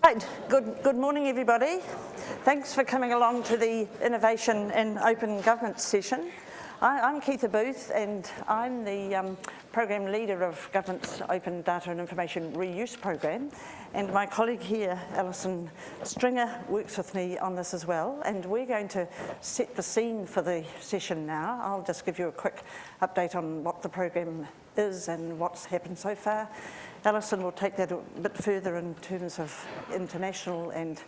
Right, good morning everybody. Thanks for coming along to the Innovation in Open Government session. I'm Keitha Booth and I'm the Program Leader of Government's Open Data and Information Reuse Program, and my colleague here, Alison Stringer, works with me on this as well, and we're going to set the scene for the session now. I'll just give you a quick update on what the program is and what's happened so far. Alison will take that a bit further in terms of international and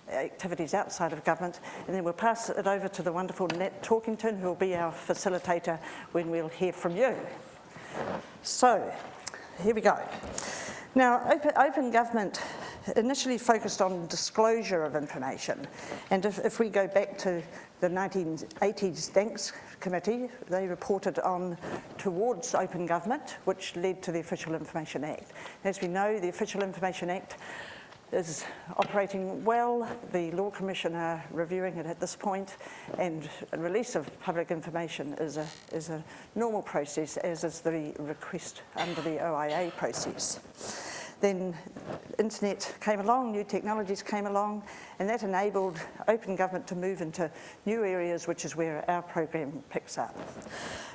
activities outside of government, and then we'll pass it over to the wonderful Nat Torkington, who will be our facilitator when we'll hear from you. So, here we go. Now, open government initially focused on disclosure of information, and if we go back to the 1980s Danks Committee, they reported on towards open government, which led to the Official Information Act. As we know, the Official Information Act is operating well. The Law Commission are reviewing it at this point, and a release of public information is a normal process, as is the request under the OIA process. Then internet came along, new technologies came along, and that enabled open government to move into new areas, which is where our program picks up.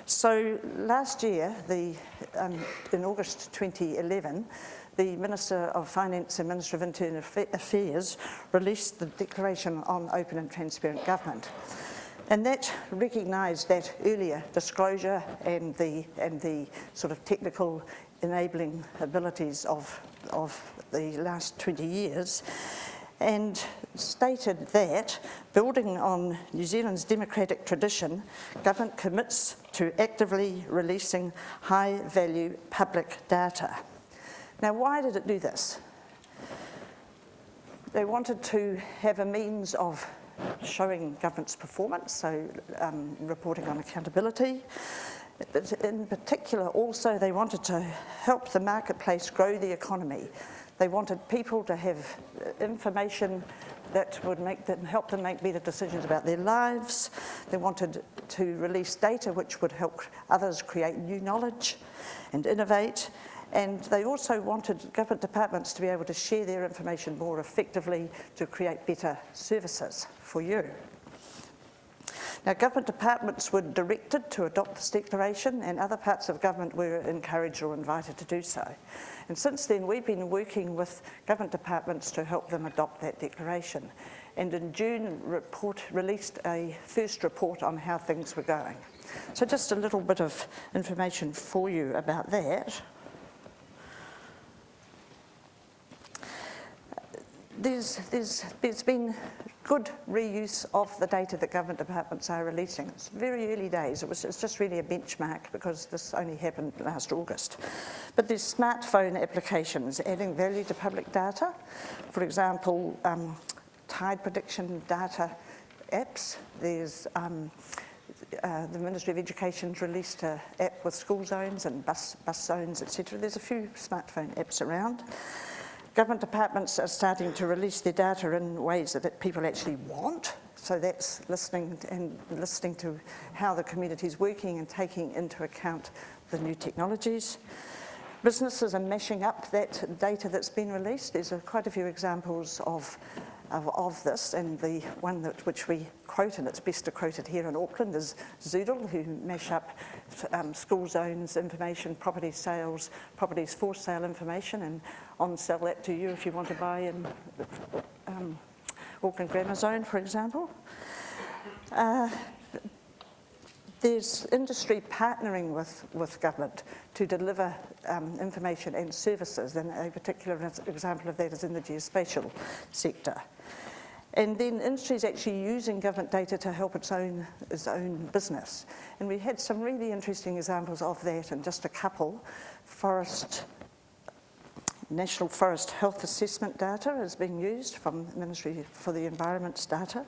So last year, in August 2011, the Minister of Finance and Minister of Internal Affairs released the Declaration on Open and Transparent Government. And that recognised that earlier disclosure and the sort of technical enabling abilities of the last 20 years, and stated that, building on New Zealand's democratic tradition, government commits to actively releasing high-value public data. Now, why did it do this? They wanted to have a means of showing government's performance, so reporting on accountability. But in particular, also, they wanted to help the marketplace grow the economy. They wanted people to have information that would help them make better decisions about their lives. They wanted to release data which would help others create new knowledge and innovate. And they also wanted government departments to be able to share their information more effectively to create better services for you. Now, government departments were directed to adopt this declaration, and other parts of government were encouraged or invited to do so. And since then, we've been working with government departments to help them adopt that declaration. And in June, released a first report on how things were going. So just a little bit of information for you about that. There's been good reuse of the data that government departments are releasing. It's very early days. It's just really a benchmark because this only happened last August. But there's smartphone applications adding value to public data. For example, tide prediction data apps. There's the Ministry of Education's released an app with school zones and bus zones, etc. There's a few smartphone apps around. Government departments are starting to release their data in ways that people actually want. So that's listening to how the community is working and taking into account the new technologies. Businesses are mashing up that data that's been released. There's quite a few examples of this, and the one which we quote, and it's best to quote it here in Auckland, is Zoodle, who mash up school zones information, property sales, properties for sale information, and on-sell that to you if you want to buy in Auckland Grammar Zone, for example. There's industry partnering with government to deliver information and services, and a particular example of that is in the geospatial sector. And then industry is actually using government data to help its own business. And we had some really interesting examples of that, and just a couple. National Forest Health Assessment data is being used from the Ministry for the Environment's data.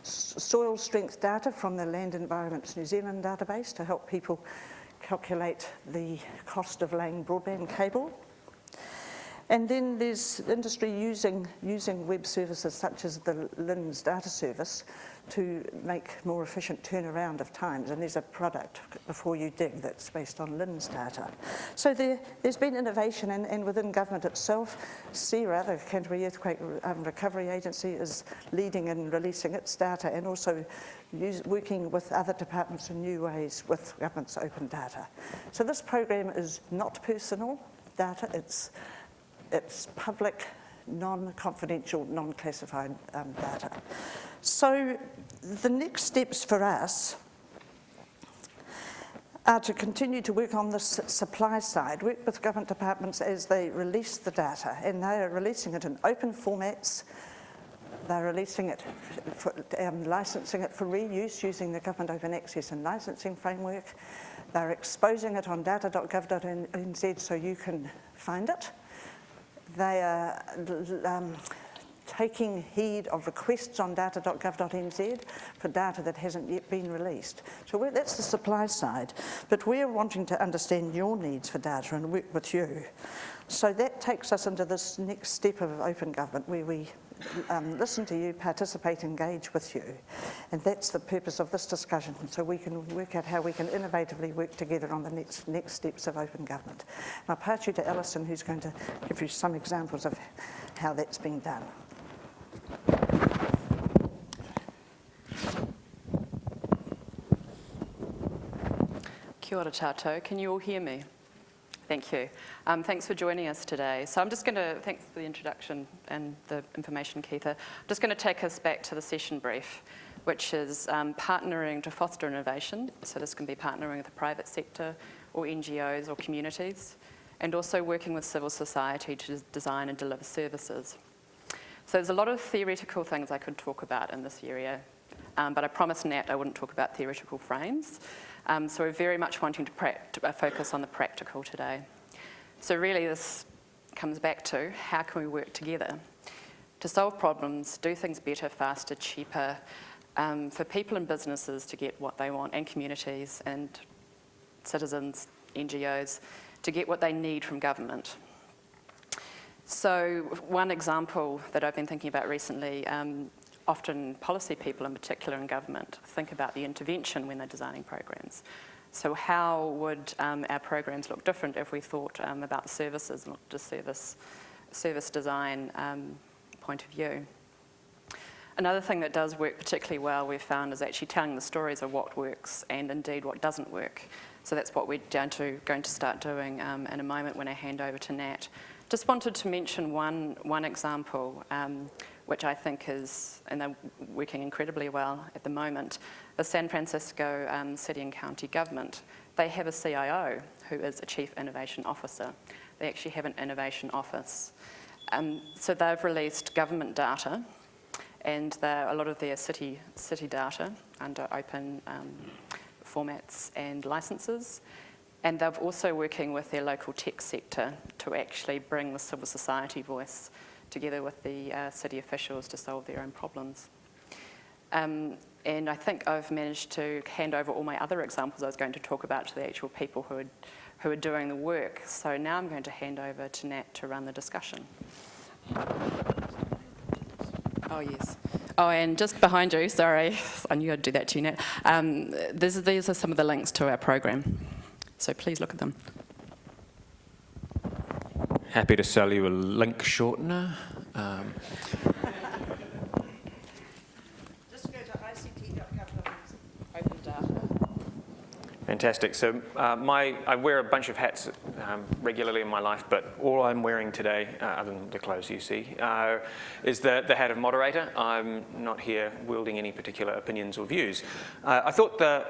Soil strength data from the Land Environments New Zealand database to help people calculate the cost of laying broadband cable. And then there's industry using web services such as the LINS data service to make more efficient turnaround of times. And there's a product, Before You Dig, that's based on LINS data. So there's been innovation, and within government itself, CERA, the Canterbury Earthquake Recovery Agency, is leading in releasing its data and also working with other departments in new ways with government's open data. So this program is not personal data, it's public, non-confidential, non-classified data. So the next steps for us are to continue to work on the supply side, work with government departments as they release the data, and they are releasing it in open formats. They're releasing it, licensing it for reuse using the Government Open Access and Licensing Framework. They're exposing it on data.gov.nz so you can find it. They are taking heed of requests on data.gov.nz for data that hasn't yet been released. So that's the supply side, but we're wanting to understand your needs for data and work with you. So that takes us into this next step of open government where we listen to you, participate, engage with you. And that's the purpose of this discussion, so we can work out how we can innovatively work together on the next steps of open government. And I'll pass you to Alison, who's going to give you some examples of how that's been done. Kia ora tātou. Can you all hear me? Thank you. Thanks for joining us today. So I'm just going to, thanks for the introduction and the information, Keitha. I'm just going to take us back to the session brief, which is partnering to foster innovation. So this can be partnering with the private sector or NGOs or communities, and also working with civil society to design and deliver services. So there's a lot of theoretical things I could talk about in this area, but I promised Nat I wouldn't talk about theoretical frames. So we're very much wanting to focus on the practical today. So really this comes back to how can we work together to solve problems, do things better, faster, cheaper, for people and businesses to get what they want, and communities and citizens, NGOs, to get what they need from government. So one example that I've been thinking about recently, often policy people in particular in government think about the intervention when they're designing programs. So how would our programs look different if we thought about the services and looked at a service design point of view? Another thing that does work particularly well, we've found, is actually telling the stories of what works and indeed what doesn't work. So that's what we're going to start doing in a moment when I hand over to Nat. Just wanted to mention one example, which I think is, and they're working incredibly well at the moment, the San Francisco City and County Government. They have a CIO who is a Chief Innovation Officer. They actually have an innovation office. So they've released government data, and a lot of their city data under open formats and licenses. And they're also working with their local tech sector to actually bring the civil society voice together with the city officials to solve their own problems. And I think I've managed to hand over all my other examples I was going to talk about to the actual people who are doing the work. So now I'm going to hand over to Nat to run the discussion. Oh, yes. Oh, and just behind you, sorry, I knew I'd do that to you, Nat. These are some of the links to our program. So please look at them. Happy to sell you a link shortener. Just go to ict.gov.nz. Open data. Fantastic. So I wear a bunch of hats regularly in my life, but all I'm wearing today, other than the clothes you see, is the hat of moderator. I'm not here wielding any particular opinions or views. I thought the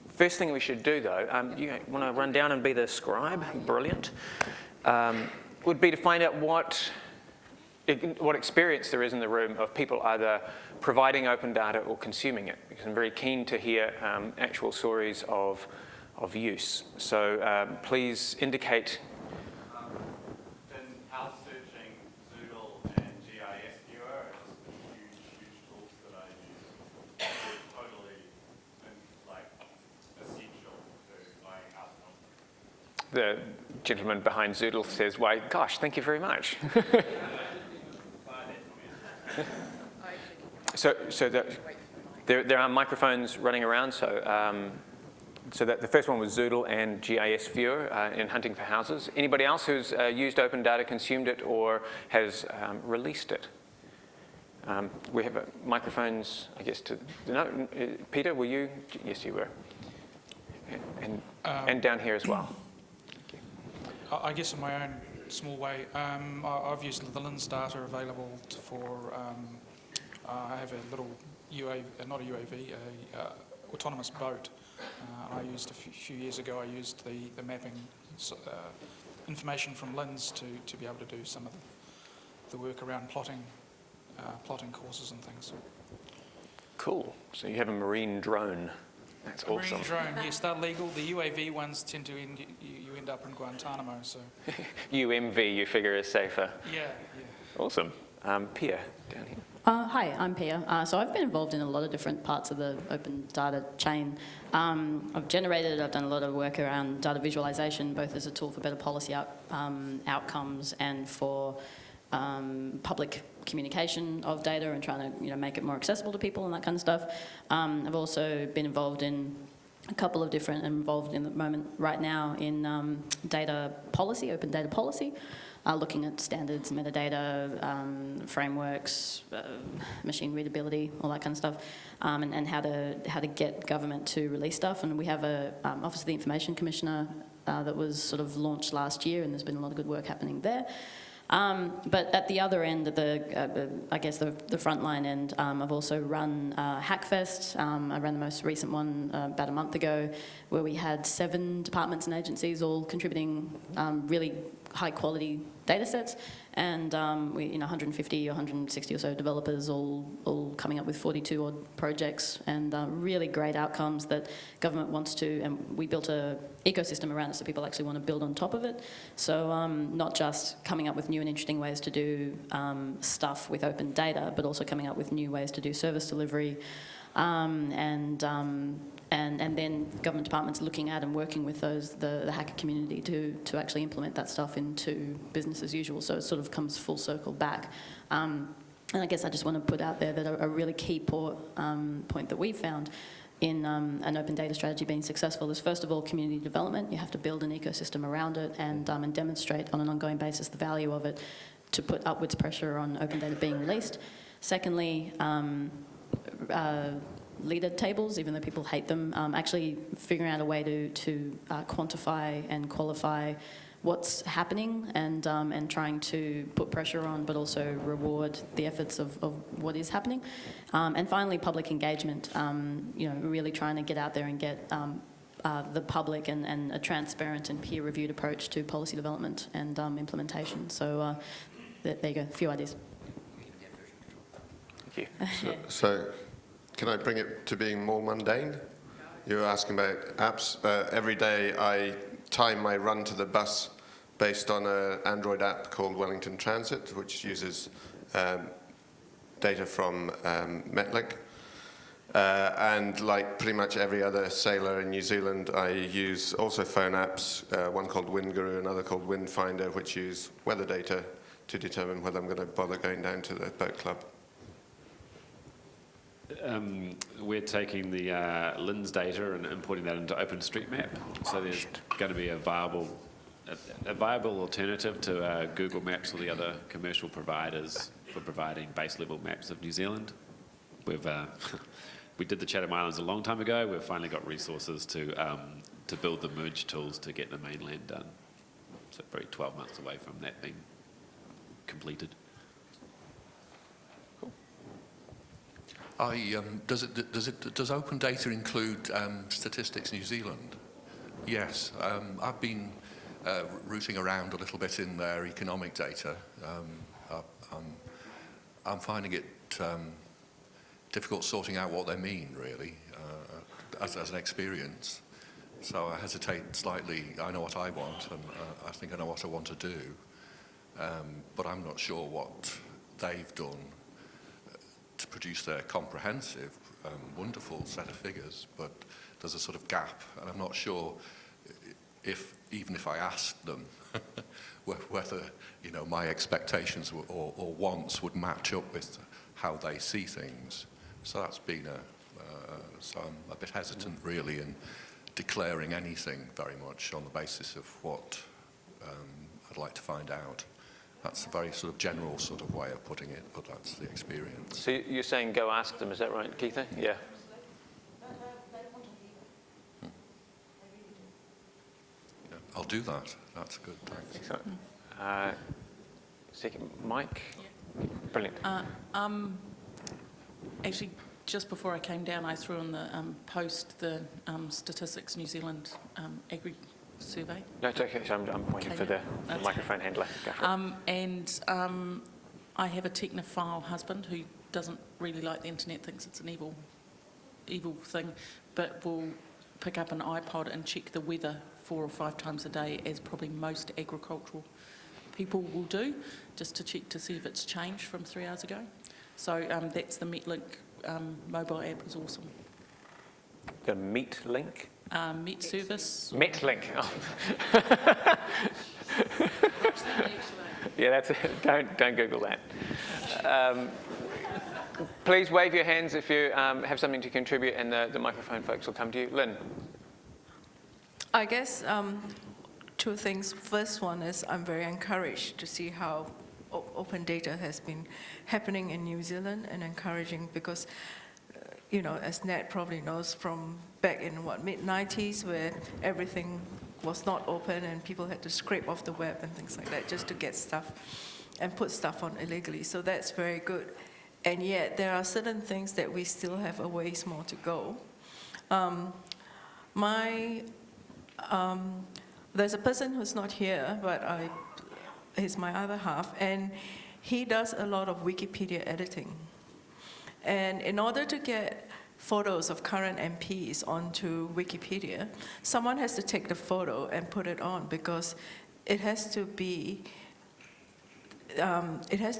first thing we should do, though, you want to run down and be the scribe? Brilliant. Would be to find out what experience there is in the room of people either providing open data or consuming it, because I'm very keen to hear actual stories of use. So please indicate. In house searching, Zoodle and GIS Viewer are just huge tools that I use. They're totally essential to buying house content. the gentleman behind Zoodle says, why, gosh, thank you very much. So there are microphones running around. So that the first one was Zoodle and GIS Viewer in hunting for houses. Anybody else who's used open data, consumed it, or has released it? We have microphones, I guess, no, Peter, were you? Yes, you were. And down here as well. I guess in my own small way, I've used the LINS data available for, I have a little UAV, not a UAV, autonomous boat. I used a few years ago, I used the mapping information from LINS to be able to do some of the work around plotting courses and things. Cool. So you have a marine drone. That's awesome. Marine drone, yes, they're legal. The UAV ones tend to you end up in Guantanamo, so. UMV, you figure, is safer. Yeah. Awesome. Pia, down here. Hi, I'm Pia. So I've been involved in a lot of different parts of the open data chain. I've done a lot of work around data visualization, both as a tool for better policy outcomes and for public communication of data and trying to make it more accessible to people and that kind of stuff. I've also been involved in a couple of different, involved in the moment right now in data policy, open data policy, looking at standards, metadata, frameworks, machine readability, all that kind of stuff, and how to get government to release stuff. And we have a Office of the Information Commissioner that was sort of launched last year, and there's been a lot of good work happening there. But at the other end of I guess the frontline end, I've also run Hackfest. I ran the most recent one about a month ago, where we had 7 departments and agencies all contributing really high quality data sets, and 150 or 160 or so developers all coming up with 42 odd projects, and really great outcomes that government wants to, and we built a ecosystem around it so people actually want to build on top of it. So not just coming up with new and interesting ways to do stuff with open data, but also coming up with new ways to do service delivery, and then government departments looking at and working with the hacker community to actually implement that stuff into business as usual. So it sort of comes full circle back. And I guess I just want to put out there that a really key point that we found in an open data strategy being successful is, first of all, community development. You have to build an ecosystem around it and demonstrate on an ongoing basis the value of it to put upwards pressure on open data being released. Secondly, leader tables, even though people hate them, actually figuring out a way to quantify and qualify what's happening and trying to put pressure on, but also reward the efforts of what is happening. And finally, public engagement, really trying to get out there and get the public and a transparent and peer-reviewed approach to policy development and implementation. So there you go, a few ideas. Thank you. So can I bring it to being more mundane? You were asking about apps. Every day I time my run to the bus based on an Android app called Wellington Transit, which uses data from Metlink. And like pretty much every other sailor in New Zealand, I use also phone apps, one called Wind Guru, another called Wind Finder, which use weather data to determine whether I'm going to bother going down to the boat club. We're taking the LINS data and putting that into OpenStreetMap. So there's going to be a viable alternative to Google Maps or the other commercial providers for providing base level maps of New Zealand. We did the Chatham Islands a long time ago. We've finally got resources to build the merge tools to get the mainland done. So probably 12 months away from that being completed. Does open data include Statistics New Zealand? Yes, I've been rooting around a little bit in their economic data. I'm finding it difficult sorting out what they mean, really, as an experience. So I hesitate slightly. I know what I want, and I think I know what I want to do, but I'm not sure what they've done to produce their comprehensive, wonderful set of figures, but there's a sort of gap, and I'm not sure if even if I asked them whether my expectations or wants would match up with how they see things. So that's been so I'm a bit hesitant really in declaring anything very much on the basis of what I'd like to find out. That's a very sort of general sort of way of putting it, but that's the experience. So you're saying go ask them, is that right, Keitha? Yeah. Yeah, I'll do that. That's good, thanks. Excellent. Second, Mike? Yeah. Brilliant. Actually, just before I came down, I threw on the post the Statistics New Zealand Agri Survey. No, it's okay. So I'm pointing for the microphone handler. Go for it. I have a technophile husband who doesn't really like the internet, thinks it's an evil thing, but will pick up an iPod and check the weather 4 or 5 times a day, as probably most agricultural people will do, just to check to see if it's changed from 3 hours ago. So that's the MetLink mobile app is awesome. The MetLink? Met service. MetLink. Oh. Yeah, that's it. Don't Google that. Please wave your hands if you have something to contribute, and the microphone folks will come to you. Lynn. I guess 2 things. First one is I'm very encouraged to see how open data has been happening in New Zealand, and encouraging because, as Nat probably knows from back in mid-90s, where everything was not open and people had to scrape off the web and things like that just to get stuff and put stuff on illegally. So that's very good. And yet there are certain things that we still have a ways more to go. There's a person who's not here, but he's my other half, and he does a lot of Wikipedia editing. And in order to get photos of current MPs onto Wikipedia, someone has to take the photo and put it on, because it has to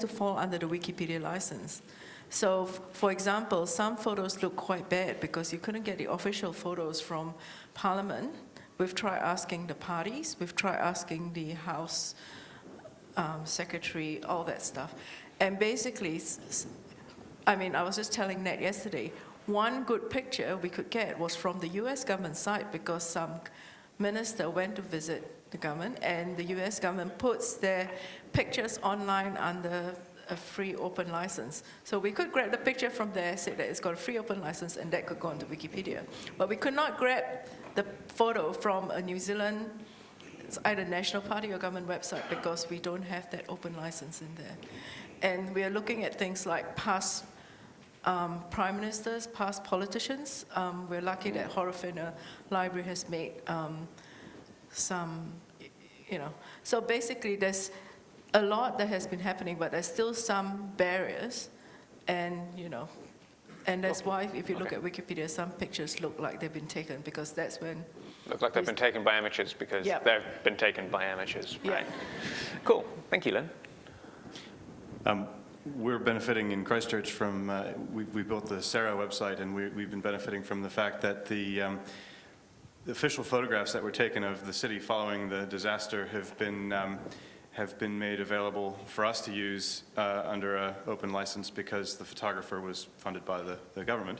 fall under the Wikipedia license. So, for example, some photos look quite bad because you couldn't get the official photos from Parliament. We've tried asking the parties, we've tried asking the House Secretary, all that stuff. And basically, I was just telling Nat yesterday, one good picture we could get was from the US government site, because some minister went to visit the government, and the US government puts their pictures online under a free open license. So we could grab the picture from there, say that it's got a free open license, and that could go onto Wikipedia. But we could not grab the photo from a New Zealand, it's either National Party or government website, because we don't have that open license in there. And we are looking at things like past prime ministers, past politicians. We're lucky that Horowhenua Library has made some, So basically there's a lot that has been happening, but there's still some barriers. And, and that's why if you look at Wikipedia, some pictures look like they've been taken, because that's when... Look like they've been taken by amateurs, because they've been taken by amateurs. Right. Cool. Thank you, Lynn. We're benefiting in Christchurch from, we built the Sarah website, and we've been benefiting from the fact that the official photographs that were taken of the city following the disaster have been made available for us to use under an open license, because the photographer was funded by the government.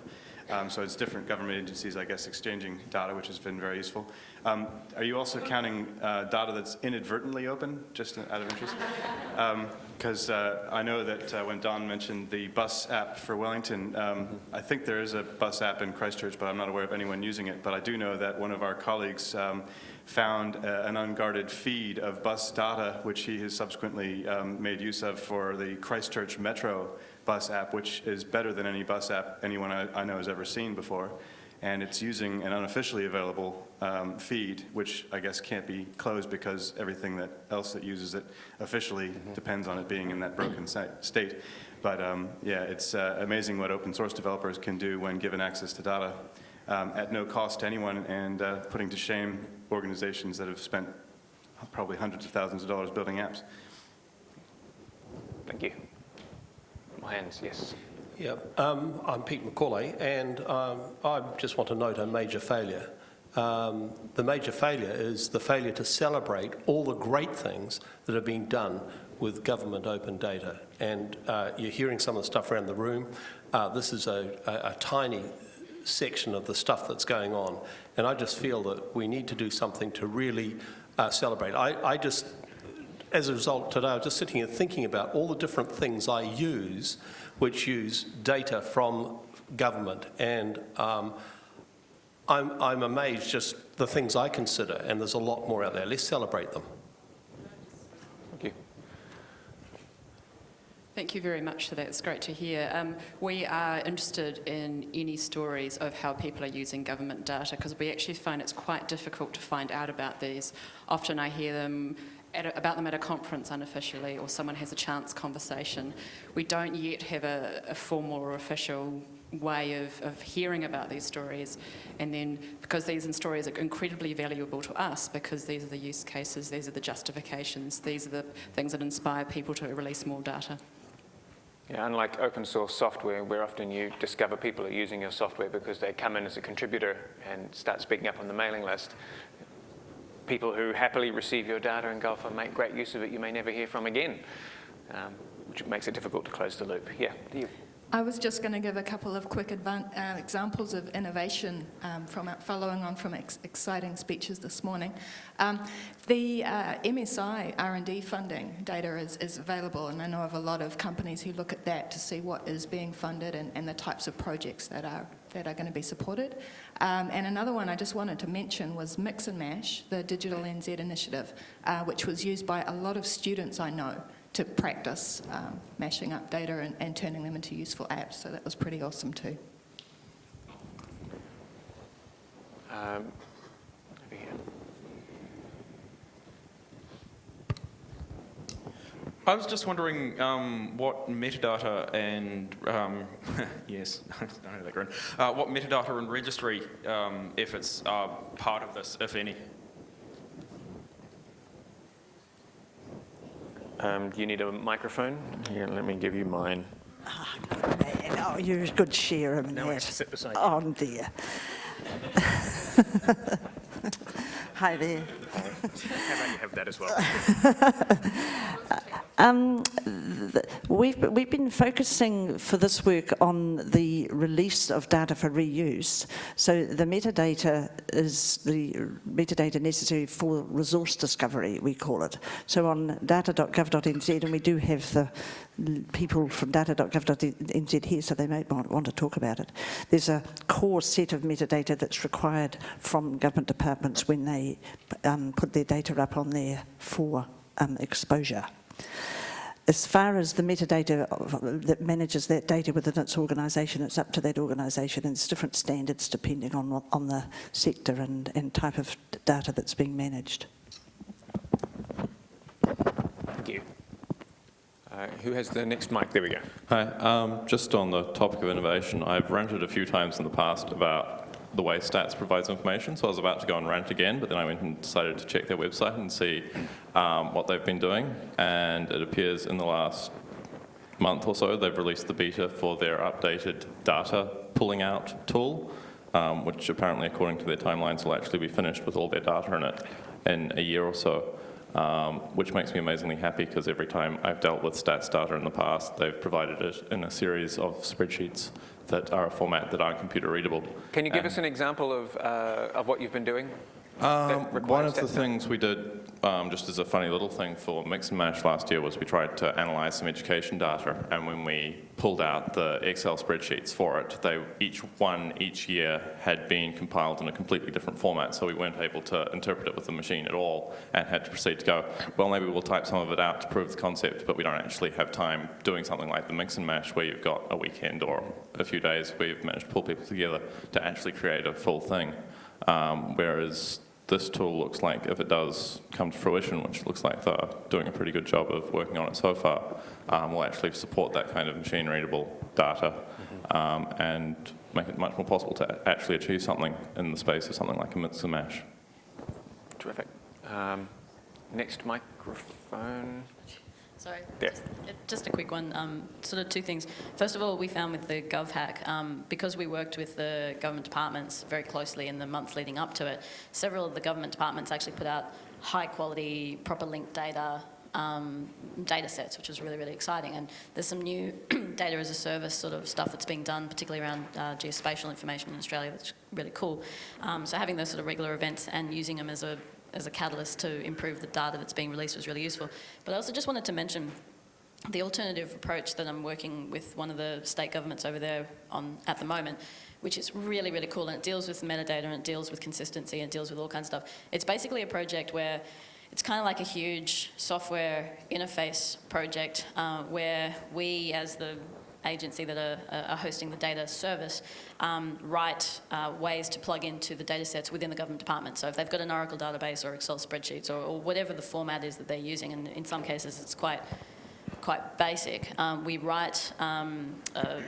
So it's different government agencies, I guess, exchanging data, which has been very useful. Are you also counting data that's inadvertently open, just out of interest? Because I know that when Don mentioned the bus app for Wellington, I think there is a bus app in Christchurch, but I'm not aware of anyone using it. But I do know that one of our colleagues found an unguarded feed of bus data, which he has subsequently made use of for the Christchurch Metro bus app, which is better than any bus app anyone I know has ever seen before. And it's using an unofficially available feed, which I guess can't be closed, because everything else that uses it officially depends on it being in that broken state. But yeah, it's amazing what open source developers can do when given access to data at no cost to anyone, and putting to shame organizations that have spent probably hundreds of thousands of dollars building apps. Thank you. More hands, yes. Yeah, I'm Pete McCauley, and I just want to note a major failure the major failure is the failure to celebrate all the great things that are being done with government open data. And you're hearing some of the stuff around the room. This is a tiny section of the stuff that's going on. And I just feel that we need to do something to really celebrate. I just, as a result today, I was just sitting here thinking about all the different things I use which use data from government. And I'm amazed just the things I consider, and there's a lot more out there. Let's celebrate them. Thank you. Thank you very much for that. It's great to hear. We are interested in any stories of how people are using government data, because we actually find it's quite difficult to find out about these. Often I hear them about them at a conference unofficially, or someone has a chance conversation. We don't yet have a formal or official way of hearing about these stories, and then because these stories are incredibly valuable to us, because these are the use cases, these are the justifications, these are the things that inspire people to release more data. Yeah, unlike open source software, where often you discover people are using your software because they come in as a contributor and start speaking up on the mailing list, people who happily receive your data in Gulf and make great use of it, you may never hear from again, which makes it difficult to close the loop. Yeah, you. I was just going to give a couple of quick examples of innovation following on from exciting speeches this morning. The MSI R&D funding data is available, and I know of a lot of companies who look at that to see what is being funded and the types of projects that are going to be supported. And another one I just wanted to mention was Mix and Mash, the Digital NZ initiative, which was used by a lot of students I know to practice mashing up data and turning them into useful apps. So that was pretty awesome too. Over here. I was just wondering what metadata and, yes, I know that grin, what metadata and registry efforts are part of this, if any? Do you need a microphone? Here, let me give you mine. Oh, man. Oh, you're a good sharer in No, that. I have to sit beside you. Oh, dear. Hi there. How about you have that as well? We've been focusing for this work on the release of data for reuse. So the metadata is the metadata necessary for resource discovery, we call it. So on data.gov.nz, and we do have the people from data.gov.nz here, so they may want to talk about it. There's a core set of metadata that's required from government departments when they put their data up on there for exposure. As far as the metadata that manages that data within its organisation, it's up to that organisation, and there's different standards depending on the sector and type of data that's being managed. Thank you. Who has the next mic? There we go. Hi. Just on the topic of innovation, I've ranted a few times in the past about the way Stats provides information, so I was about to go and rant again, but then I went and decided to check their website and see what they've been doing, and it appears in the last month or so they've released the beta for their updated data pulling out tool, which apparently, according to their timelines, will actually be finished with all their data in it in a year or so. Which makes me amazingly happy, because every time I've dealt with stats data in the past, they've provided it in a series of spreadsheets that are a format that aren't computer readable. Can you give us an example of what you've been doing? One of the things we did, just as a funny little thing for Mix and Mash last year, was we tried to analyse some education data, and when we pulled out the Excel spreadsheets for it, each year had been compiled in a completely different format, so we weren't able to interpret it with the machine at all, and had to proceed to go, well, maybe we'll type some of it out to prove the concept, but we don't actually have time doing something like the Mix and Mash, where you've got a weekend or a few days where you've managed to pull people together to actually create a full thing. Whereas this tool looks like, if it does come to fruition, which looks like they're doing a pretty good job of working on it so far, will actually support that kind of machine-readable data and make it much more possible to actually achieve something in the space of something like a Mix and Mash. Terrific. Next microphone. Sorry, Yeah. just a quick one. Sort of two things. First of all, we found with the GovHack, because we worked with the government departments very closely in the months leading up to it, several of the government departments actually put out high quality, proper linked data sets, which was really, really exciting. And there's some new data as a service sort of stuff that's being done, particularly around geospatial information in Australia, which is really cool. So having those sort of regular events and using them as a catalyst to improve the data that's being released was really useful. But I also just wanted to mention the alternative approach that I'm working with one of the state governments over there on at the moment, which is really, really cool, and it deals with metadata, and it deals with consistency, and it deals with all kinds of stuff. It's basically a project where it's kind of like a huge software interface project where we, as the agency that are hosting the data service, write ways to plug into the data sets within the government department. So if they've got an Oracle database or Excel spreadsheets or whatever the format is that they're using, and in some cases it's quite basic, we write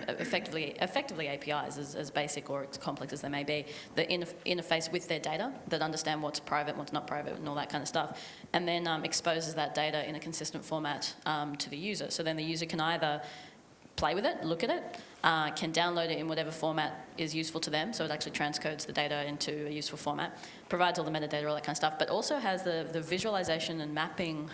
effectively APIs, as basic or as complex as they may be, that interface with their data, that understand what's private, what's not private, and all that kind of stuff, and then exposes that data in a consistent format to the user. So then the user can either play with it, look at it, can download it in whatever format is useful to them, so it actually transcodes the data into a useful format, provides all the metadata, all that kind of stuff, but also has the visualization and mapping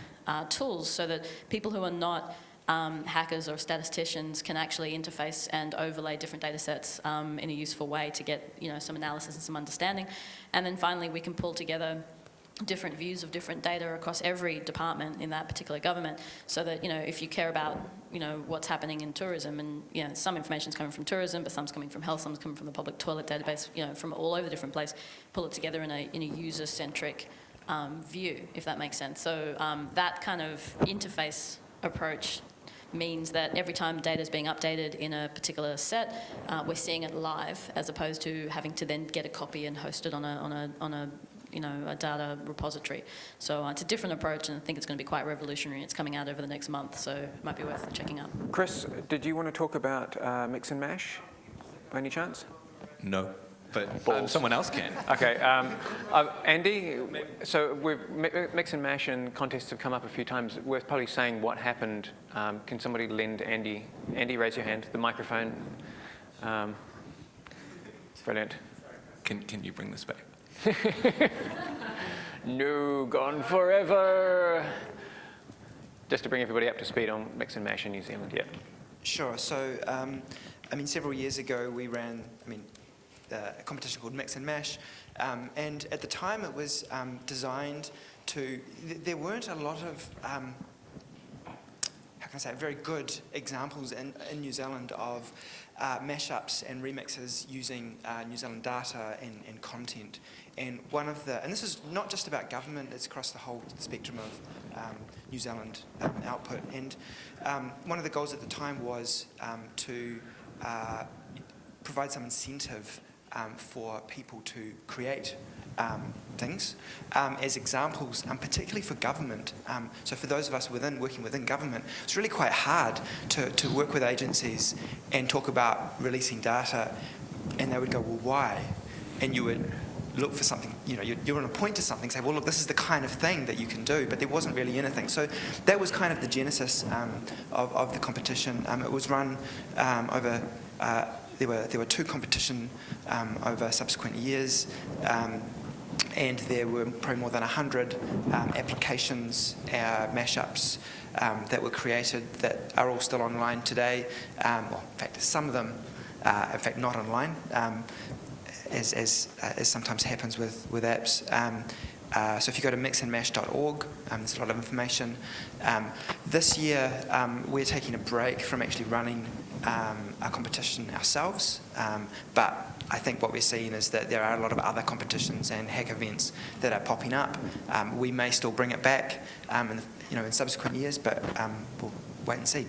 tools so that people who are not hackers or statisticians can actually interface and overlay different data sets in a useful way to get some analysis and some understanding. And then finally, we can pull together different views of different data across every department in that particular government, so that if you care about what's happening in tourism, and some information's coming from tourism, but some's coming from health, some's coming from the public toilet database, from all over the different places, pull it together in a user-centric view, if that makes sense. So that kind of interface approach means that every time data is being updated in a particular set, we're seeing it live, as opposed to having to then get a copy and host it on a data repository. So it's a different approach, and I think it's going to be quite revolutionary. It's coming out over the next month, so it might be worth checking out. Chris, did you want to talk about mix and mash by any chance? No, but someone else can. Okay, Andy, so mix and mash and contests have come up a few times. Worth probably saying what happened. Can somebody lend Andy, raise your hand, the microphone. Brilliant. Can you bring this back? No, gone forever. Just to bring everybody up to speed on mix and mash in New Zealand, yeah. Sure. So, several years ago we ran, a competition called Mix and Mash, and at the time it was designed to. There weren't a lot of very good examples in New Zealand of mashups and remixes using New Zealand data and content. And and this is not just about government, it's across the whole spectrum of New Zealand output. And one of the goals at the time was to provide some incentive for people to create things as examples, particularly for government. So for those of us working within government, it's really quite hard to work with agencies and talk about releasing data, and they would go, well, why? And you would look for something, you want to point to something, say, well, look, this is the kind of thing that you can do, but there wasn't really anything. So that was kind of the genesis of the competition. It was run over, there were two competitions over subsequent years, and there were probably more than 100 applications, mashups that were created that are all still online today. Well, in fact, some of them, not online. As sometimes happens with apps. So if you go to mixandmash.org, there's a lot of information. This year, we're taking a break from actually running a competition ourselves, but I think what we're seeing is that there are a lot of other competitions and hack events that are popping up. We may still bring it back in subsequent years, but we'll wait and see.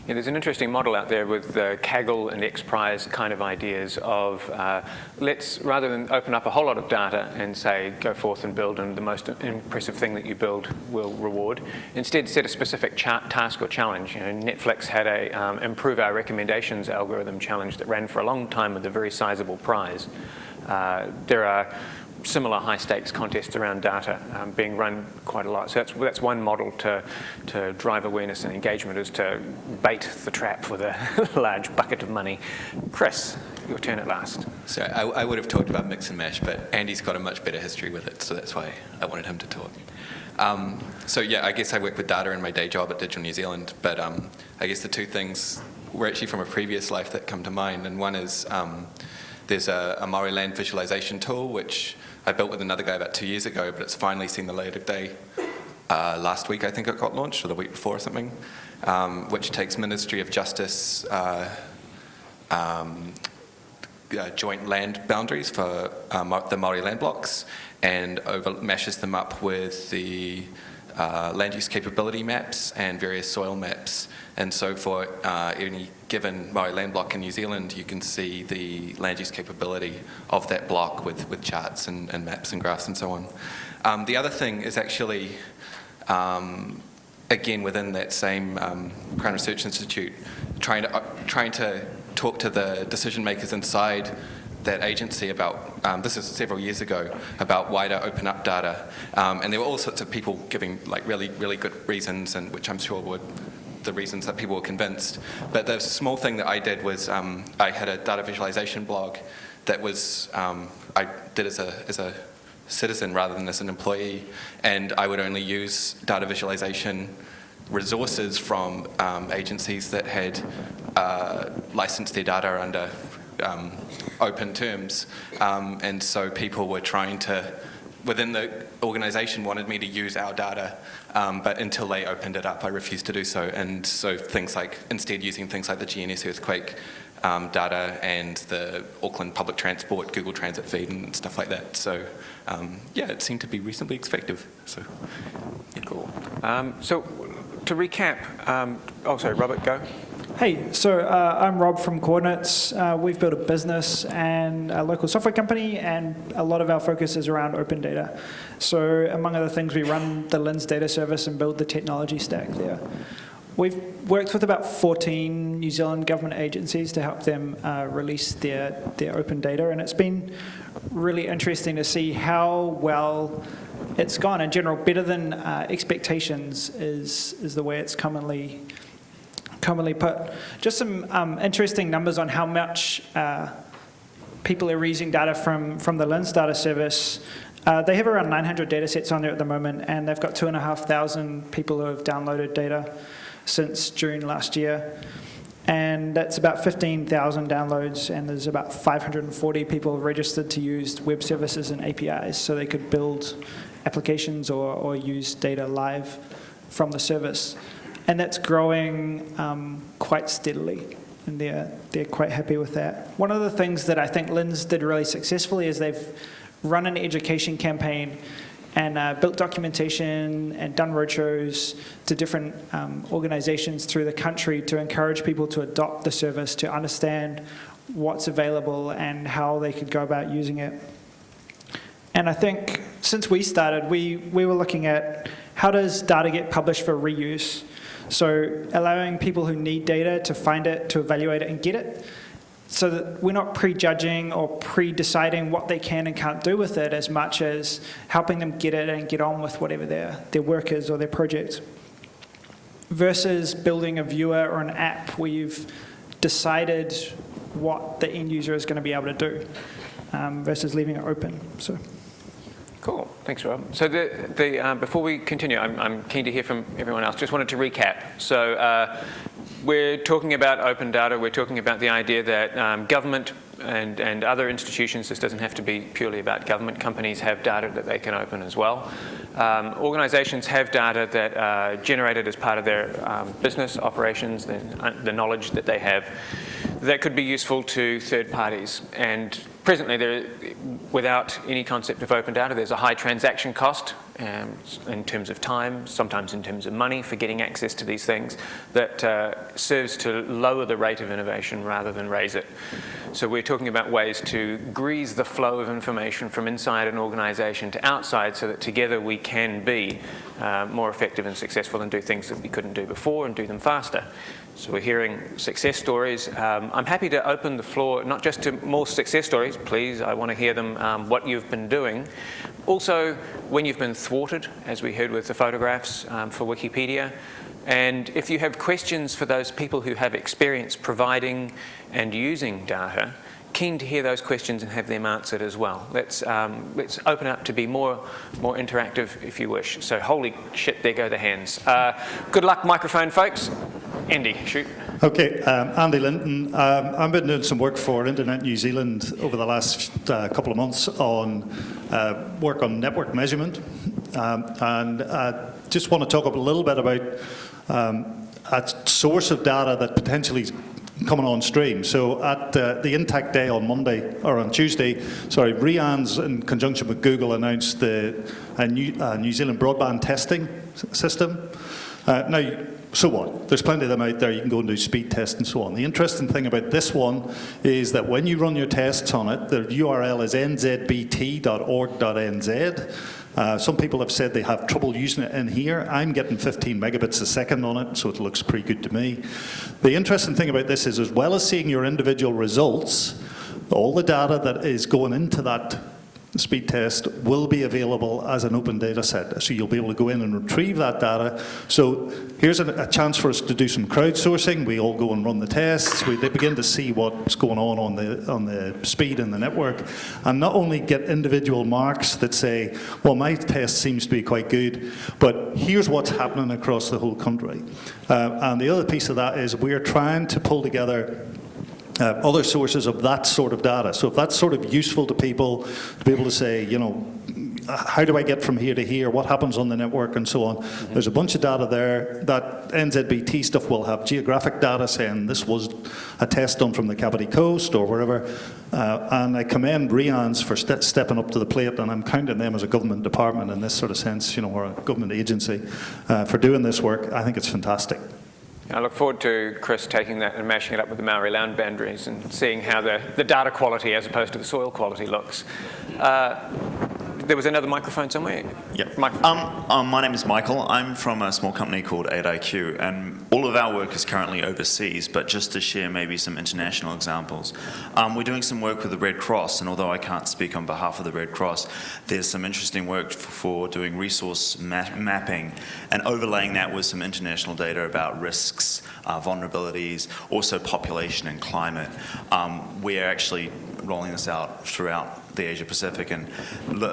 Yeah, there's an interesting model out there with Kaggle and XPRIZE kind of ideas of let's, rather than open up a whole lot of data and say, go forth and build, and the most impressive thing that you build will reward, instead set a specific task or challenge. Netflix had a improve our recommendations algorithm challenge that ran for a long time with a very sizable prize. There are similar high-stakes contests around data being run quite a lot. So that's one model to drive awareness and engagement, is to bait the trap with a large bucket of money. Chris, your turn at last. So I would have talked about mix and mash, but Andy's got a much better history with it, so that's why I wanted him to talk. So yeah, I guess I work with data in my day job at Digital New Zealand, but I guess the two things were actually from a previous life that come to mind, and one is there's a Māori land visualization tool, which I built with another guy about 2 years ago, but it's finally seen the light of day. Last week, I think it got launched, or the week before or something, which takes Ministry of Justice joint land boundaries for the Māori land blocks and mashes them up with the land use capability maps and various soil maps. And so for any given Māori land block in New Zealand, you can see the land use capability of that block with charts and maps and graphs and so on. The other thing is actually, again, within that same Crown Research Institute, trying to talk to the decision makers inside that agency about, this is several years ago, about why to open up data. And there were all sorts of people giving like really, really good reasons, and which I'm sure were the reasons that people were convinced. But the small thing that I did was I had a data visualization blog that was, I did as a citizen rather than as an employee, and I would only use data visualization resources from agencies that had licensed their data under open terms. And so people were trying to, within the organisation, wanted me to use our data, but until they opened it up, I refused to do so. And so things like, instead using things like the GNS earthquake data and the Auckland public transport Google Transit feed and stuff like that. So yeah, it seemed to be reasonably effective. So yeah. Cool. So to recap, oh sorry, Robert, go. Hey, so I'm Rob from Coordinates. We've built a business and a local software company, and a lot of our focus is around open data. So among other things, we run the LINS data service and build the technology stack there. We've worked with about 14 New Zealand government agencies to help them release their open data, and it's been really interesting to see how well it's gone. In general, better than expectations is the way it's commonly put. Just some interesting numbers on how much people are using data from the LINS data service. They have around 900 data sets on there at the moment, and they've got 2,500 people who have downloaded data since June last year. And that's about 15,000 downloads, and there's about 540 people registered to use web services and APIs, so they could build applications or use data live from the service. And that's growing quite steadily, and they're quite happy with that. One of the things that I think LINS did really successfully is they've run an education campaign and built documentation and done roadshows to different organizations through the country to encourage people to adopt the service, to understand what's available and how they could go about using it. And I think since we started, we were looking at how does data get published for reuse. So allowing people who need data to find it, to evaluate it and get it, so that we're not prejudging or pre-deciding what they can and can't do with it, as much as helping them get it and get on with whatever their work is or their project. Versus building a viewer or an app where you've decided what the end user is going to be able to do, versus leaving it open. So. Cool, thanks Rob. So before we continue, I'm keen to hear from everyone else. Just wanted to recap. So we're talking about open data. We're talking about the idea that government and other institutions, this doesn't have to be purely about government, companies have data that they can open as well. Organizations have data that are generated as part of their business operations, the knowledge that they have, that could be useful to third parties. And presently, without any concept of open data, there's a high transaction cost in terms of time, sometimes in terms of money for getting access to these things, that serves to lower the rate of innovation rather than raise it. So we're talking about ways to grease the flow of information from inside an organization to outside, so that together we can be more effective and successful and do things that we couldn't do before and do them faster. So we're hearing success stories. I'm happy to open the floor, not just to more success stories, please, I want to hear them, what you've been doing. Also, when you've been thwarted, as we heard with the photographs for Wikipedia. And if you have questions for those people who have experience providing and using data, keen to hear those questions and have them answered as well. Let's open up to be more interactive if you wish. So holy shit, there go the hands. Good luck, microphone folks. Andy, shoot. Okay, Andy Linton. I've been doing some work for Internet New Zealand over the last couple of months on work on network measurement. And just want to talk a little bit about a source of data that potentially is coming on stream. So at the Intact Day on Tuesday, RIANZ in conjunction with Google announced the New Zealand broadband testing system. Now, so what? There's plenty of them out there. You can go and do speed tests and so on. The interesting thing about this one is that when you run your tests on it, the URL is nzbt.org.nz. Some people have said they have trouble using it in here. I'm getting 15 megabits a second on it, so it looks pretty good to me. The interesting thing about this is, as well as seeing your individual results, all the data that is going into that speed test will be available as an open data set. So you'll be able to go in and retrieve that data. So here's a chance for us to do some crowdsourcing. We all go and run the tests. They begin to see what's going on the speed in the network, and not only get individual marks that say, well, my test seems to be quite good, but here's what's happening across the whole country. And the other piece of that is we're trying to pull together other sources of that sort of data. So if that's sort of useful to people, to be able to say, you know, how do I get from here to here? What happens on the network and so on? Mm-hmm. There's a bunch of data there. That NZBT stuff will have geographic data saying this was a test done from the Kapiti Coast or wherever. And I commend RIANZ for stepping up to the plate, and I'm counting them as a government department in this sort of sense, you know, or a government agency for doing this work. I think it's fantastic. I look forward to Chris taking that and mashing it up with the Maori land boundaries and seeing how the data quality as opposed to the soil quality looks. There was another microphone somewhere? Yep. My name is Michael. I'm from a small company called 8IQ, and all of our work is currently overseas, but just to share maybe some international examples. We're doing some work with the Red Cross, and although I can't speak on behalf of the Red Cross, there's some interesting work for doing resource mapping and overlaying that with some international data about risks, vulnerabilities, also population and climate. We're actually rolling this out throughout the Asia Pacific and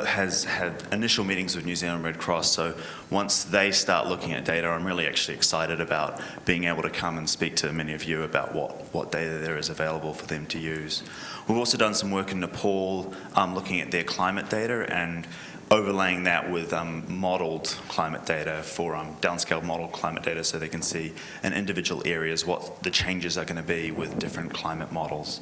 has had initial meetings with New Zealand Red Cross. So once they start looking at data, I'm really actually excited about being able to come and speak to many of you about what data there is available for them to use. We've also done some work in Nepal looking at their climate data and overlaying that with modelled climate data for downscale modelled climate data so they can see in individual areas what the changes are going to be with different climate models.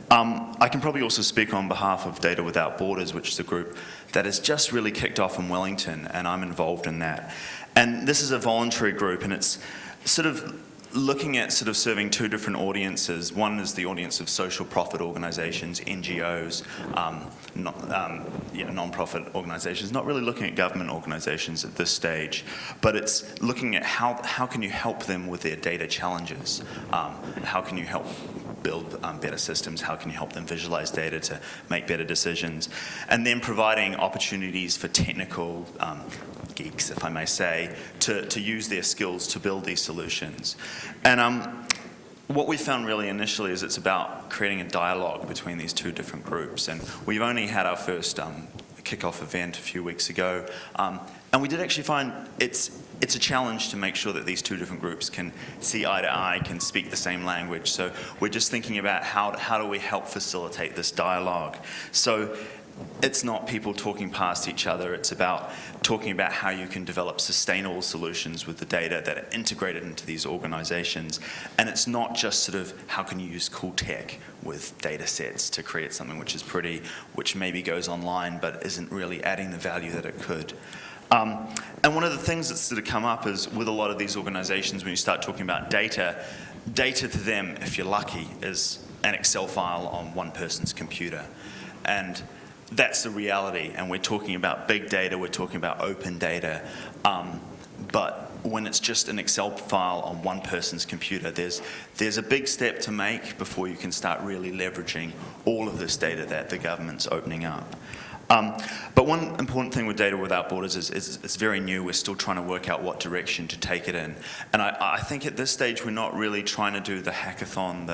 I can probably also speak on behalf of Data Without Borders, which is a group that has just really kicked off in Wellington, and I'm involved in that. And this is a voluntary group, and it's sort of looking at sort of serving two different audiences. One is the audience of social profit organisations, NGOs, non-profit organisations, not really looking at government organisations at this stage, but it's looking at how can you help them with their data challenges? How can you help build better systems? How can you help them visualise data to make better decisions? And then providing opportunities for technical geeks, if I may say, to use their skills to build these solutions. And what we found really initially is it's about creating a dialogue between these two different groups. And we've only had our first kick-off event a few weeks ago. And we did actually find it's a challenge to make sure that these two different groups can see eye to eye, can speak the same language. So we're just thinking about how do we help facilitate this dialogue. So it's not people talking past each other, it's about talking about how you can develop sustainable solutions with the data that are integrated into these organizations. And it's not just sort of how can you use cool tech with data sets to create something which is pretty, which maybe goes online but isn't really adding the value that it could. And one of the things that's sort of come up is with a lot of these organizations, when you start talking about data to them, if you're lucky, is an Excel file on one person's computer. And that's the reality, and we're talking about big data, we're talking about open data, but when it's just an Excel file on one person's computer. There's a big step to make before you can start really leveraging all of this data that the government's opening up. But one important thing with Data Without Borders is it's very new. We're still trying to work out what direction to take it in. And I think at this stage we're not really trying to do the hackathon,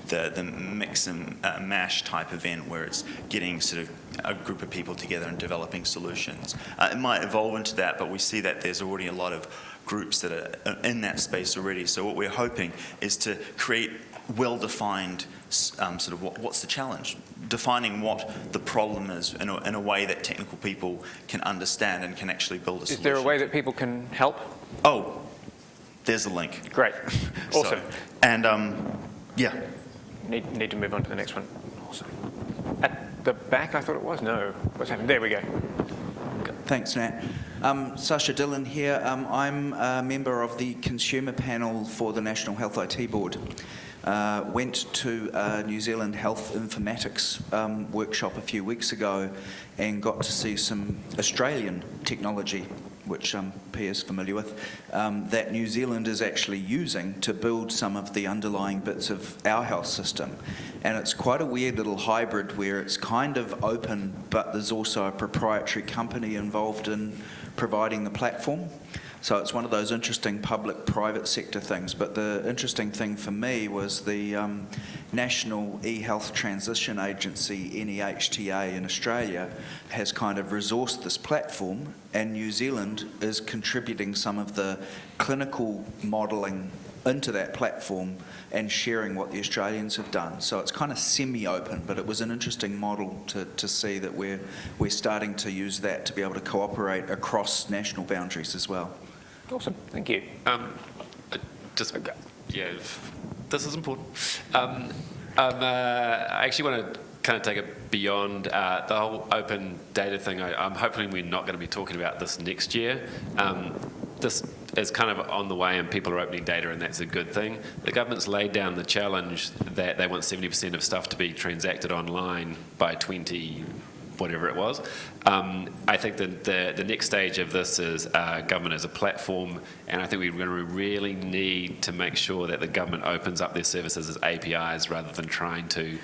the mix and mash type event where it's getting sort of a group of people together and developing solutions. It might evolve into that, but we see that there's already a lot of groups that are in that space already. So what we're hoping is to create well-defined sort of what's the challenge, defining what the problem is in a way that technical people can understand and can actually build a solution. Is there a way that people can help? Oh, there's a link. Great. Awesome. Yeah. Need to move on to the next one. Awesome. At the back, I thought it was. No. What's happening? There we go. Thanks, Nat. Sasha Dillon here. I'm a member of the consumer panel for the National Health IT Board. Went to a New Zealand Health Informatics workshop a few weeks ago and got to see some Australian technology, which Pia is familiar with, that New Zealand is actually using to build some of the underlying bits of our health system. And it's quite a weird little hybrid where it's kind of open, but there's also a proprietary company involved in providing the platform. So it's one of those interesting public-private sector things. But the interesting thing for me was the National E-Health Transition Agency, NEHTA, in Australia has kind of resourced this platform, and New Zealand is contributing some of the clinical modelling into that platform and sharing what the Australians have done. So it's kind of semi-open, but it was an interesting model to see that we're starting to use that to be able to cooperate across national boundaries as well. Awesome, thank you. This is important. I actually want to kind of take it beyond the whole open data thing. I'm hoping we're not going to be talking about this next year. This is kind of on the way and people are opening data and that's a good thing. The government's laid down the challenge that they want 70% of stuff to be transacted online by 20 whatever it was. I think that the next stage of this is government as a platform, and I think we're going to really need to make sure that the government opens up their services as APIs rather than trying to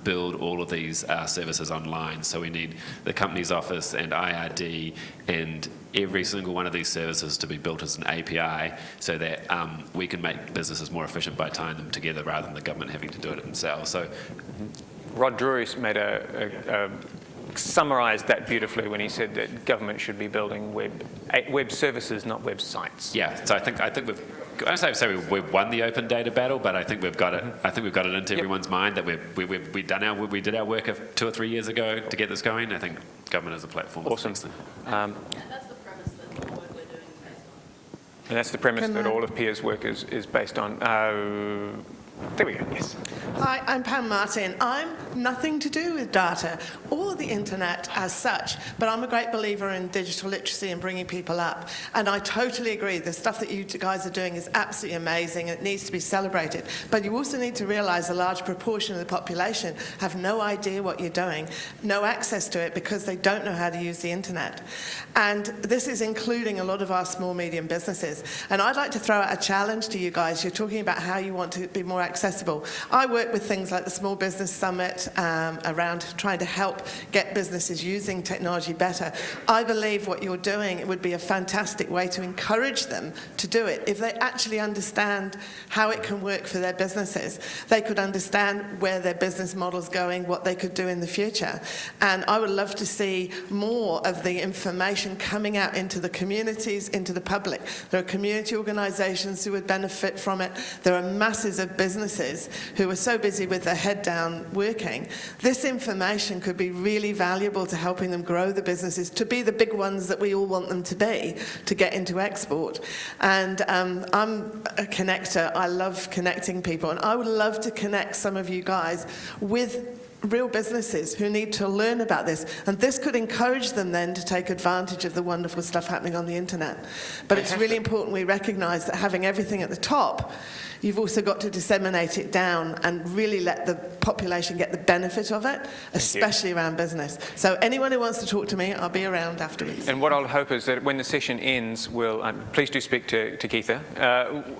build all of these services online. So we need the Companies Office and IRD and every single one of these services to be built as an API so that we can make businesses more efficient by tying them together rather than the government having to do it themselves. So, Rod Drury made summarised that beautifully when he said that government should be building web services, not websites. Yeah, so I think we've. I don't say we've won the open data battle, but I think we've got it. I think we've got it into everyone's mind that we did our work 2 or 3 years ago to get this going. I think government as a platform. Awesome. That's the premise that the work we're doing is based on. And that's the premise that all of Pia's work is based on. There we go, yes. Hi, I'm Pam Martin. I'm nothing to do with data or the internet as such, but I'm a great believer in digital literacy and bringing people up. And I totally agree, the stuff that you guys are doing is absolutely amazing and it needs to be celebrated. But you also need to realise a large proportion of the population have no idea what you're doing, no access to it because they don't know how to use the internet. And this is including a lot of our small, medium businesses. And I'd like to throw out a challenge to you guys. You're talking about how you want to be more accessible. I work with things like the Small Business Summit around trying to help get businesses using technology better. I believe what you're doing, it would be a fantastic way to encourage them to do it. If they actually understand how it can work for their businesses, they could understand where their business model's going, what they could do in the future. And I would love to see more of the information coming out into the communities, into the public. There are community organisations who would benefit from it. There are masses of businesses who are so busy with their head down working. This information could be really valuable to helping them grow the businesses to be the big ones that we all want them to be, to get into export. And I'm a connector. I love connecting people. And I would love to connect some of you guys with real businesses who need to learn about this. And this could encourage them then to take advantage of the wonderful stuff happening on the internet. But it's really important we recognise that having everything at the top you've also got to disseminate it down and really let the population get the benefit of it, especially around business. So anyone who wants to talk to me, I'll be around afterwards. And what I'll hope is that when the session ends, we'll, please do speak to Keitha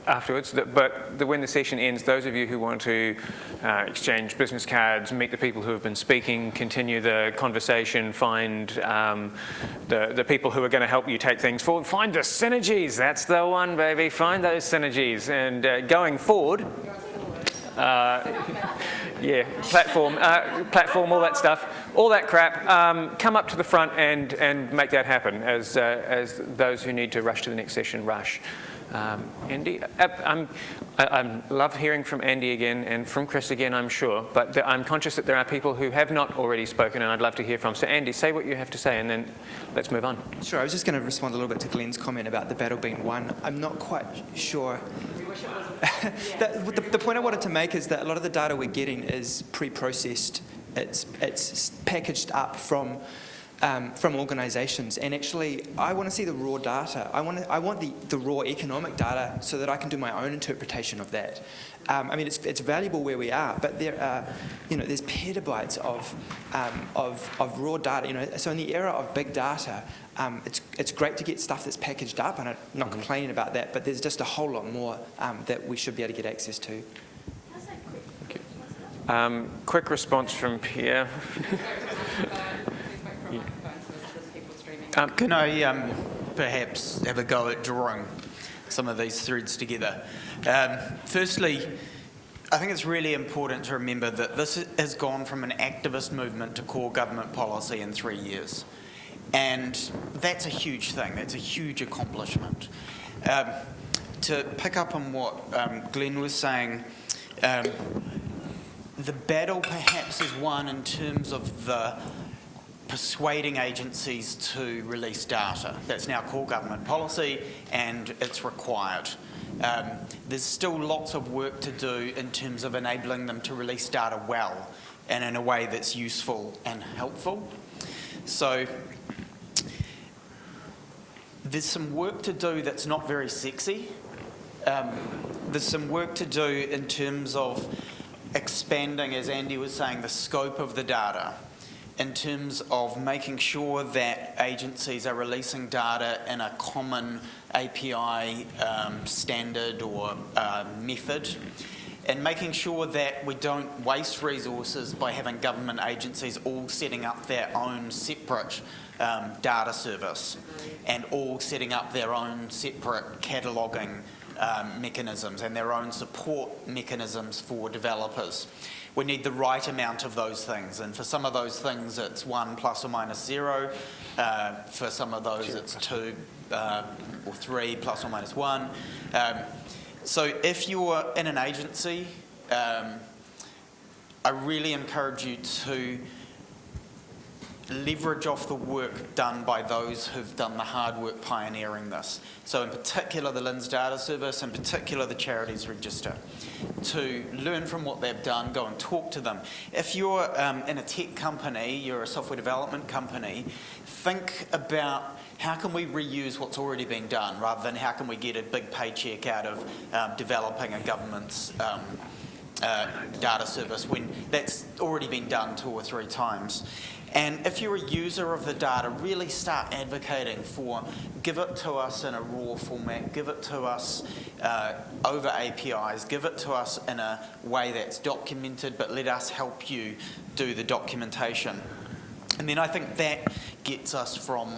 afterwards, but when the session ends, those of you who want to exchange business cards, meet the people who have been speaking, continue the conversation, find the people who are going to help you take things forward, find the synergies, that's the one, baby, find those synergies. And going forward, yeah, platform, all that stuff, all that crap, come up to the front and make that happen as those who need to rush to the next session rush. Andy, I love hearing from Andy again and from Chris again, I'm sure, but I'm conscious that there are people who have not already spoken and I'd love to hear from. So Andy, say what you have to say and then let's move on. Sure, I was just going to respond a little bit to Glenn's comment about the battle being won. I'm not quite sure. The point I wanted to make is that a lot of the data we're getting is pre-processed. It's packaged up from organisations, and actually I want to see the raw data. I want the raw economic data so that I can do my own interpretation of that. I mean, it's valuable where we are, but there are, there's petabytes of raw data. So in the era of big data, it's great to get stuff that's packaged up, and I'm not complaining about that. But there's just a whole lot more that we should be able to get access to. Quick response from Pierre. Can I perhaps have a go at drawing some of these threads together? Firstly, I think it's really important to remember that this has gone from an activist movement to core government policy in 3 years. And that's a huge thing. That's a huge accomplishment. To pick up on what Glenn was saying, the battle perhaps is won in terms of the persuading agencies to release data. That's now core government policy and it's required. There's still lots of work to do in terms of enabling them to release data well and in a way that's useful and helpful. So there's some work to do that's not very sexy. There's some work to do in terms of expanding, as Andy was saying, the scope of the data, in terms of making sure that agencies are releasing data in a common API standard or method, and making sure that we don't waste resources by having government agencies all setting up their own separate data service and all setting up their own separate cataloguing mechanisms and their own support mechanisms for developers. We need the right amount of those things, and for some of those things it's 1 plus or minus 0. For some of those it's 2 or 3 plus or minus 1. So if you're in an agency, I really encourage you to leverage off the work done by those who've done the hard work pioneering this. So in particular the LINS Data Service, in particular the Charities Register, to learn from what they've done, go and talk to them. If you're in a tech company, you're a software development company, think about how can we reuse what's already been done rather than how can we get a big paycheck out of developing a government's data service when that's already been done 2 or 3 times. And if you're a user of the data, really start advocating for give it to us in a raw format, give it to us over APIs, give it to us in a way that's documented, but let us help you do the documentation. And then I think that gets us from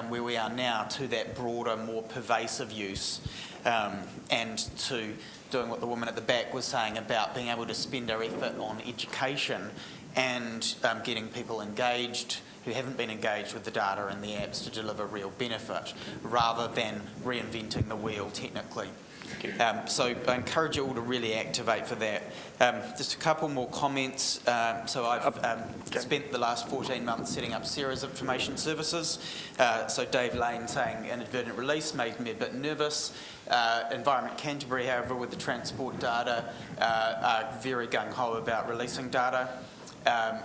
where we are now to that broader, more pervasive use and to doing what the woman at the back was saying about being able to spend our effort on education and getting people engaged who haven't been engaged with the data and the apps to deliver real benefit, rather than reinventing the wheel technically. So I encourage you all to really activate for that. Just a couple more comments. So I've spent the last 14 months setting up Sarah's information services. So Dave Lane saying inadvertent release made me a bit nervous. Environment Canterbury, however, with the transport data, are very gung-ho about releasing data.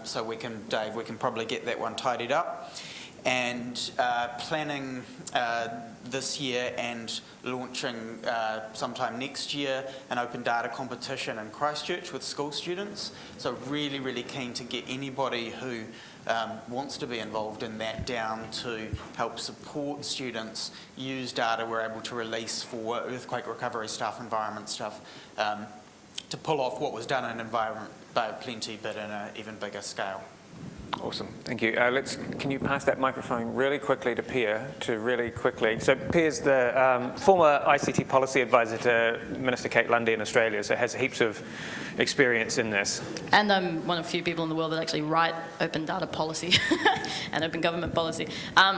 So we can, Dave, we can probably get that one tidied up. and planning this year and launching sometime next year an open data competition in Christchurch with school students. So really, really keen to get anybody who wants to be involved in that down to help support students use data we're able to release for earthquake recovery stuff, environment stuff, to pull off what was done in Environment Bay of Plenty, but in an even bigger scale. Awesome, thank you. Can you pass that microphone really quickly to Pia, So Pia's the former ICT policy advisor to Minister Kate Lundy in Australia, so has heaps of experience in this. And I'm one of the few people in the world that actually write open data policy and open government policy.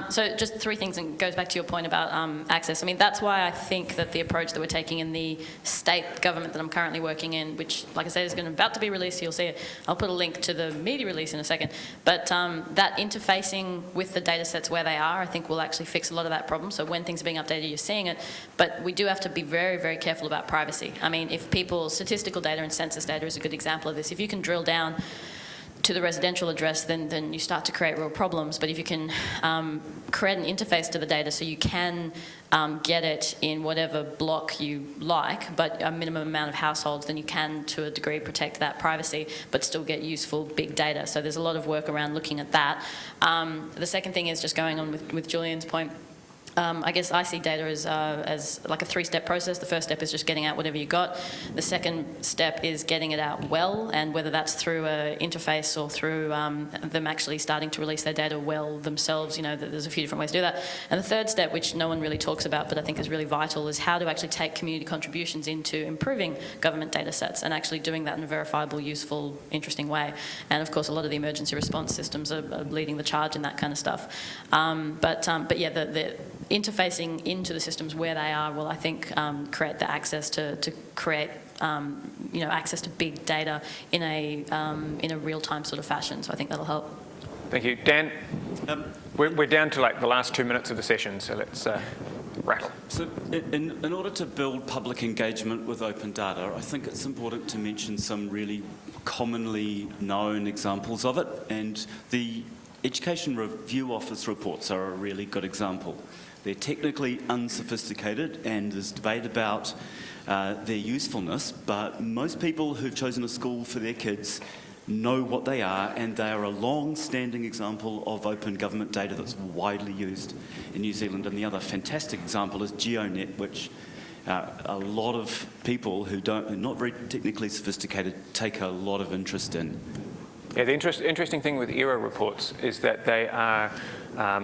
So just three things, and it goes back to your point about access. I mean, that's why I think that the approach that we're taking in the state government that I'm currently working in, which, like I said, is about to be released, you'll see it. I'll put a link to the media release in a second. But that interfacing with the data sets where they are, I think will actually fix a lot of that problem. So when things are being updated, you're seeing it. But we do have to be very, very careful about privacy. I mean, if statistical data and census data is a good example of this. If you can drill down to the residential address, then you start to create real problems. But if you can create an interface to the data so you can get it in whatever block you like, but a minimum amount of households, then you can, to a degree, protect that privacy, but still get useful big data. So there's a lot of work around looking at that. The second thing is just going on with Julian's point. I guess I see data as like a three-step process. The first step is just getting out whatever you got. The second step is getting it out well, and whether that's through an interface or through them actually starting to release their data well themselves, there's a few different ways to do that. And the third step, which no one really talks about but I think is really vital, is how to actually take community contributions into improving government data sets and actually doing that in a verifiable, useful, interesting way. And of course, a lot of the emergency response systems are leading the charge in that kind of stuff. But yeah, the interfacing into the systems where they are will, I think, create the access to create access to big data in a real-time sort of fashion. So I think that'll help. Thank you. Dan, we're down to like the last 2 minutes of the session, so let's rattle. So in order to build public engagement with open data, I think it's important to mention some really commonly known examples of it, and the Education Review Office reports are a really good example. They're technically unsophisticated, and there's debate about their usefulness, but most people who've chosen a school for their kids know what they are, and they are a long-standing example of open government data that's widely used in New Zealand. And the other fantastic example is GeoNet, which a lot of people who are not very technically sophisticated take a lot of interest in. Yeah, the interesting thing with ERA reports is that they are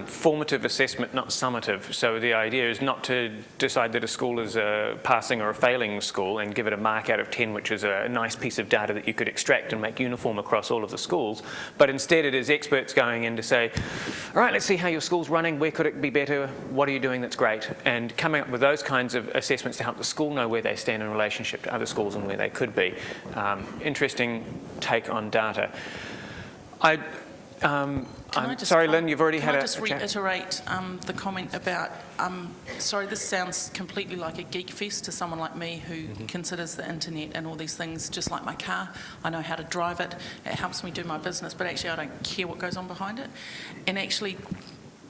formative assessment, not summative. So the idea is not to decide that a school is a passing or a failing school and give it a mark out of 10, which is a nice piece of data that you could extract and make uniform across all of the schools. But instead it is experts going in to say, all right, let's see how your school's running, where could it be better, what are you doing that's great? And coming up with those kinds of assessments to help the school know where they stand in relationship to other schools and where they could be. Interesting take on data. I'm sorry, Lynn, you've already had a chat. Can I just reiterate the comment about, sorry, this sounds completely like a geek fest to someone like me who considers the internet and all these things just like my car. I know how to drive it. It helps me do my business, but actually I don't care what goes on behind it. And actually,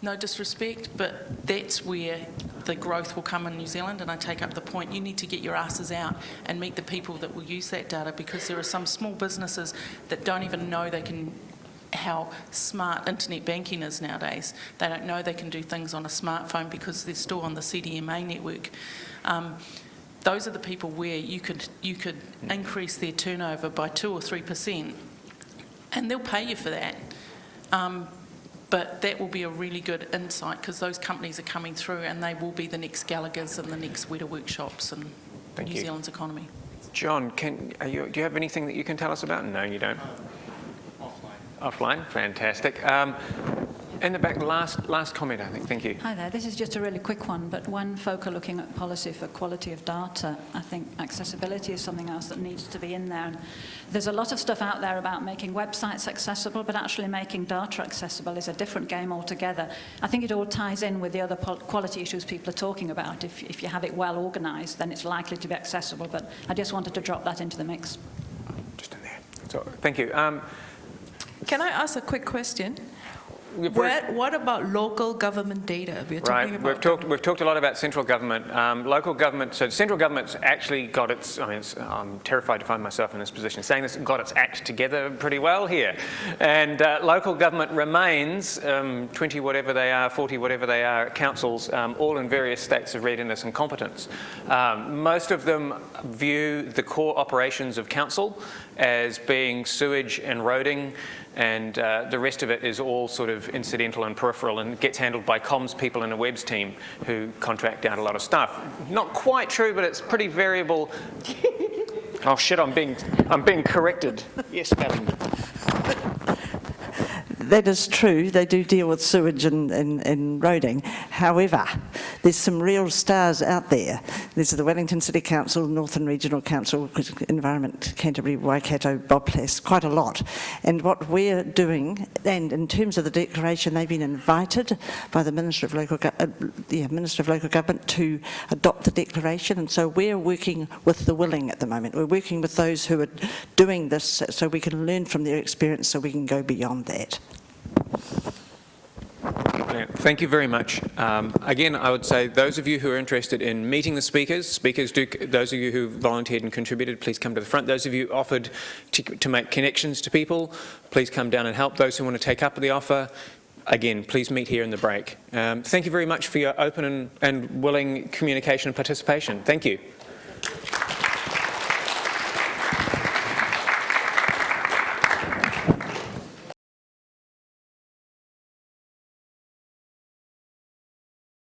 no disrespect, but that's where the growth will come in New Zealand, and I take up the point. You need to get your asses out and meet the people that will use that data, because there are some small businesses that don't even know how smart internet banking is nowadays. They don't know they can do things on a smartphone because they're still on the CDMA network. Those are the people where you could increase their turnover by 2 or 3%, and they'll pay you for that. But that will be a really good insight, because those companies are coming through and they will be the next Gallaghers and the next Weta Workshops in New Zealand's economy. John, do you have anything that you can tell us about? No, you don't. Offline, fantastic. In the back, last comment, I think. Thank you. Hi there. This is just a really quick one, but when folk are looking at policy for quality of data, I think accessibility is something else that needs to be in there. And there's a lot of stuff out there about making websites accessible, but actually making data accessible is a different game altogether. I think it all ties in with the other quality issues people are talking about. If you have it well organised, then it's likely to be accessible. But I just wanted to drop that into the mix. Just in there. So, thank you. Can I ask a quick question? What about local government data? We're talking about We've talked a lot about central government. Local government, so central government's actually got its, I'm terrified to find myself in this position, saying this, got its act together pretty well here. And local government remains 20 whatever they are, 40 whatever they are, councils, all in various states of readiness and competence. Most of them view the core operations of council as being sewage and roading, and the rest of it is all sort of incidental and peripheral and gets handled by comms people in a webs team who contract out a lot of stuff. Not quite true, but it's pretty variable. Oh shit, I'm being corrected. Yes, madam. That is true. They do deal with sewage and roading. However, there's some real stars out there. There's the Wellington City Council, Northern Regional Council, Environment, Canterbury, Waikato, Bobplas, quite a lot. And what we're doing, and in terms of the declaration, they've been invited by the Minister of Local Government to adopt the declaration. And so we're working with the willing at the moment. We're working with those who are doing this so we can learn from their experience so we can go beyond that. Thank you very much. Again, I would say those of you who are interested in meeting the speakers, those of you who volunteered and contributed, please come to the front. Those of you offered to make connections to people, please come down and help. Those who want to take up the offer, again, please meet here in the break. Thank you very much for your open and willing communication and participation. Thank you.